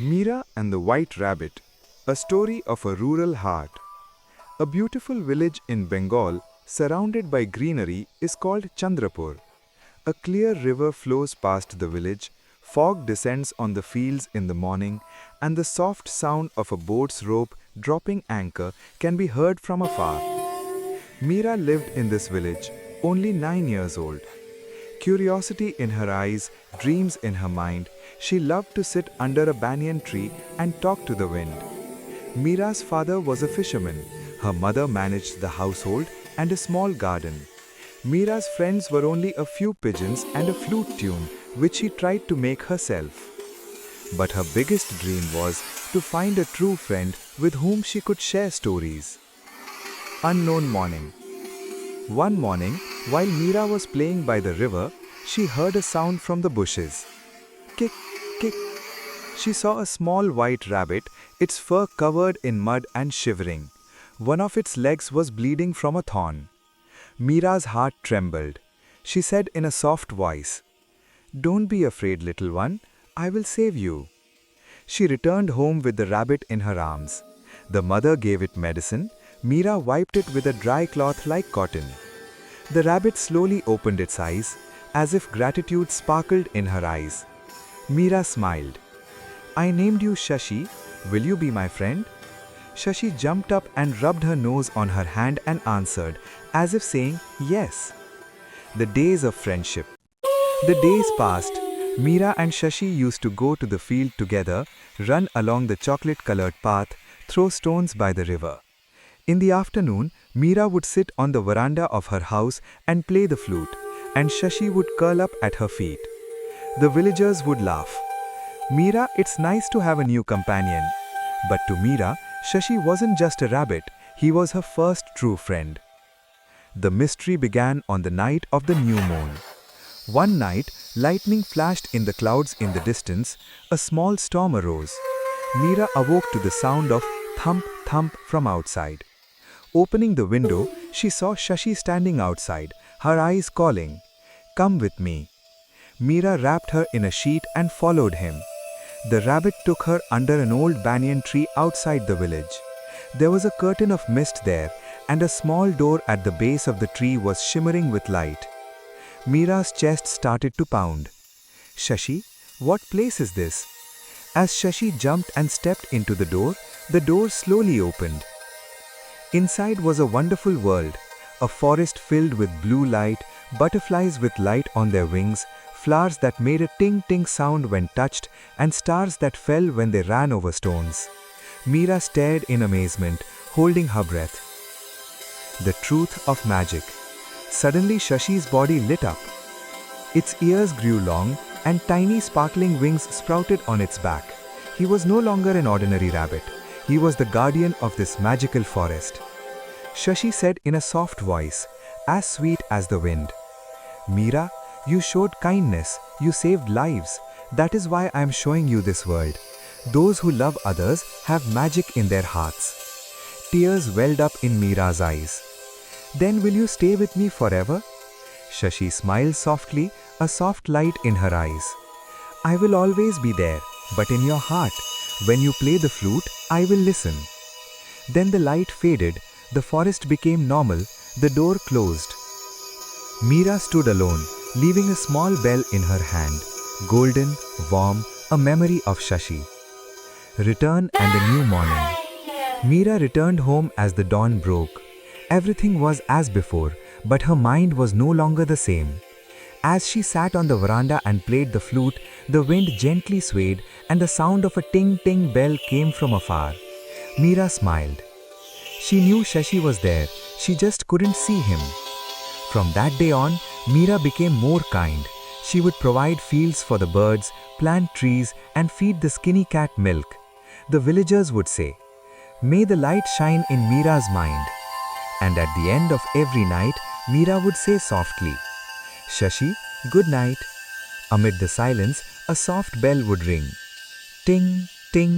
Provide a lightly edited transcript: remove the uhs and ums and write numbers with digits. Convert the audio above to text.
Meera and the White Rabbit, a story of a rural heart. A beautiful village in Bengal, surrounded by greenery, is called Chandrapur. A clear river flows past the village, fog descends on the fields in the morning, and the soft sound of a boat's rope dropping anchor can be heard from afar. Meera lived in this village, only 9 years old. Curiosity in her eyes, dreams in her mind, she loved to sit under a banyan tree and talk to the wind. Meera's father was a fisherman. Her mother managed the household and a small garden. Meera's friends were only a few pigeons and a flute tune, which she tried to make herself. But her biggest dream was to find a true friend with whom she could share stories. Unknown morning. One morning, while Meera was playing by the river, she heard a sound from the bushes. Kick, kick. She saw a small white rabbit, its fur covered in mud and shivering. One of its legs was bleeding from a thorn. Meera's heart trembled. She said in a soft voice, "Don't be afraid, little one. I will save you." She returned home with the rabbit in her arms. The mother gave it medicine. Meera wiped it with a dry cloth like cotton. The rabbit slowly opened its eyes, as if gratitude sparkled in her eyes. Meera smiled. "I named you Shashi. Will you be my friend?" Shashi jumped up and rubbed her nose on her hand and answered, as if saying, "Yes." The days of friendship. The days passed. Meera and Shashi used to go to the field together, run along the chocolate-colored path, throw stones by the river. In the afternoon, Meera would sit on the veranda of her house and play the flute, and Shashi would curl up at her feet. The villagers would laugh. "Meera, it's nice to have a new companion." But to Meera, Shashi wasn't just a rabbit, he was her first true friend. The mystery began on the night of the new moon. One night, lightning flashed in the clouds in the distance, a small storm arose. Meera awoke to the sound of thump, thump from outside. Opening the window, she saw Shashi standing outside, her eyes calling, "Come with me." Meera wrapped her in a sheet and followed him. The rabbit took her under an old banyan tree outside the village. There was a curtain of mist there, and a small door at the base of the tree was shimmering with light. Meera's chest started to pound. "Shashi, what place is this?" As Shashi jumped and stepped into the door slowly opened. Inside was a wonderful world, a forest filled with blue light, butterflies with light on their wings, flowers that made a ting-ting sound when touched, and stars that fell when they ran over stones. Meera stared in amazement, holding her breath. The truth of magic. Suddenly Shashi's body lit up. Its ears grew long, and tiny sparkling wings sprouted on its back. He was no longer an ordinary rabbit. He was the guardian of this magical forest. Shashi said in a soft voice, as sweet as the wind, "Meera, you showed kindness, you saved lives. That is why I am showing you this world. Those who love others have magic in their hearts." Tears welled up in Meera's eyes. "Then will you stay with me forever?" Shashi smiled softly, a soft light in her eyes. "I will always be there, but in your heart. When you play the flute, I will listen." Then the light faded, the forest became normal, the door closed. Meera stood alone, leaving a small bell in her hand, golden, warm, a memory of Shashi. Return and a new morning. Meera returned home as the dawn broke. Everything was as before, but her mind was no longer the same. As she sat on the veranda and played the flute, the wind gently swayed and the sound of a ting-ting bell came from afar. Meera smiled. She knew Shashi was there, she just couldn't see him. From that day on, Meera became more kind. She would provide fields for the birds, plant trees, and feed the skinny cat milk. The villagers would say, "May the light shine in Meera's mind." And at the end of every night, Meera would say softly, "Shashi, good night." Amid the silence, a soft bell would ring. Ting, ting.